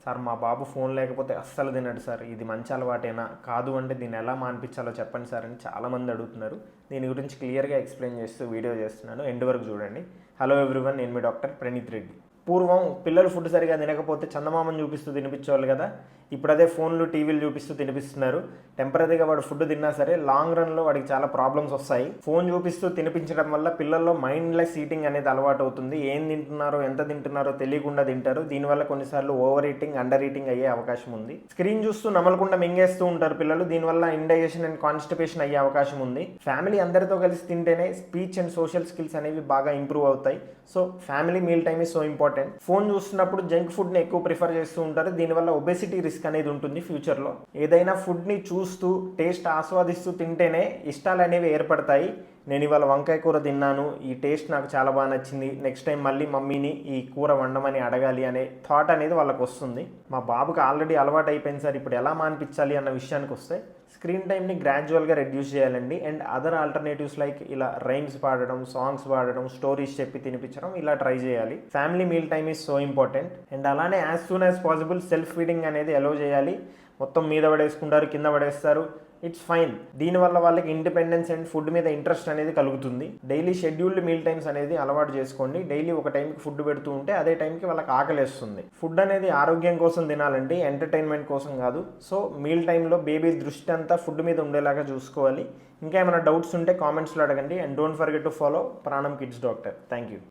Sir మా బాబు phone లేకపోతే అస్సలు తినడు సార్, ఇది మంచి అలవాటేనా కాదు అంటే దీన్ని ఎలా మాన్పించాలో చెప్పండి సార్ అని చాలామంది అడుగుతున్నారు. దీని గురించి క్లియర్గా ఎక్స్ప్లెయిన్ చేస్తూ వీడియో చేస్తున్నాను, ఎండ్ వరకు చూడండి. హలో ఎవ్రీవన్, నేను మీ డాక్టర్ ప్రణీత్ రెడ్డి. పూర్వం పిల్లలు ఫుడ్ సరిగా తినకపోతే చందమామని చూపిస్తూ తినిపించేవాళ్ళు కదా, ఇప్పుడు అదే ఫోన్లు టీవీలు చూపిస్తూ తినిపిస్తున్నారు. టెంపరీగా వాడు ఫుడ్ తిన్నా సరే లాంగ్ రన్లో వాడికి చాలా ప్రాబ్లమ్స్ వస్తాయి. ఫోన్ చూపిస్తూ తినిపించడం వల్ల పిల్లల్లో మైండ్లెస్ ఈటింగ్ అనేది అలవాటు అవుతుంది. ఏం తింటున్నారో ఎంత తింటున్నారో తెలియకుండా తింటారు. దీనివల్ల కొన్నిసార్లు ఓవర్ ఈటింగ్, అండర్ ఈటింగ్ అయ్యే అవకాశం ఉంది. స్క్రీన్ చూస్తూ నమలకుండా మింగేస్తూ ఉంటారు పిల్లలు, దీనివల్ల ఇండైజెషన్ అండ్ కాన్స్టిపేషన్ అయ్యే అవకాశం ఉంది. ఫ్యామిలీ అందరితో కలిసి తింటేనే స్పీచ్ అండ్ సోషల్ స్కిల్స్ అనేవి బాగా ఇంప్రూవ్ అవుతాయి. So family meal time is so important. Phone చూస్తున్నప్పుడు జంక్ ఫుడ్ని ఎక్కువ ప్రిఫర్ చేస్తూ ఉంటారు, దీనివల్ల ఒబెసిటీ రిస్క్ అనేది ఉంటుంది ఫ్యూచర్లో. ఏదైనా ఫుడ్ని చూస్తూ టేస్ట్ ఆస్వాదిస్తూ తింటేనే ఇష్టాలు అనేవి ఏర్పడతాయి. నేను ఇవాళ వంకాయ కూర తిన్నాను, ఈ టేస్ట్ నాకు చాలా బాగా నచ్చింది, నెక్స్ట్ టైం మళ్ళీ మమ్మీని ఈ కూర వండమని అడగాలి అనే థాట్ అనేది వాళ్ళకు వస్తుంది. మా బాబుకి ఆల్రెడీ అలవాటు అయిపోయింది సార్, ఇప్పుడు ఎలా మాన్పించాలి అన్న విషయానికి వస్తే స్క్రీన్ టైంని గ్రాడ్యువల్గా రెడ్యూస్ చేయాలండి. అండ్ అదర్ ఆల్టర్నేటివ్స్ లైక్ ఇలా రైమ్స్ పాడడం, సాంగ్స్ పాడడం, స్టోరీస్ చెప్పి తినిపించడం ఇలా ట్రై చేయాలి. Family meal time is so important. And అలానే as soon as possible self feeding అనేది అలో చేయాలి. మొత్తం మీద పడేసుకుంటారు, కింద పడేస్తారు, ఇట్స్ ఫైన్. దీనివల్ల వాళ్ళకి ఇండిపెండెన్స్ అండ్ ఫుడ్ మీద ఇంట్రెస్ట్ అనేది కలుగుతుంది. డైలీ షెడ్యూల్డ్ మీల్ టైమ్స్ అనేది అలవాటు చేసుకోండి. డైలీ ఒక టైంకి ఫుడ్ పెడుతూ ఉంటే అదే టైంకి వాళ్ళకి ఆకలేస్తుంది. ఫుడ్ అనేది ఆరోగ్యం కోసం తినాలండి, ఎంటర్టైన్మెంట్ కోసం కాదు. సో మీల్ టైంలో బేబీ దృష్టి అంతా ఫుడ్ మీద ఉండేలాగా చూసుకోవాలి. ఇంకా ఏమైనా డౌట్స్ ఉంటే కామెంట్స్లో అడగండి. And don't forget to follow ప్రాణం కిడ్స్ డాక్టర్. Thank you.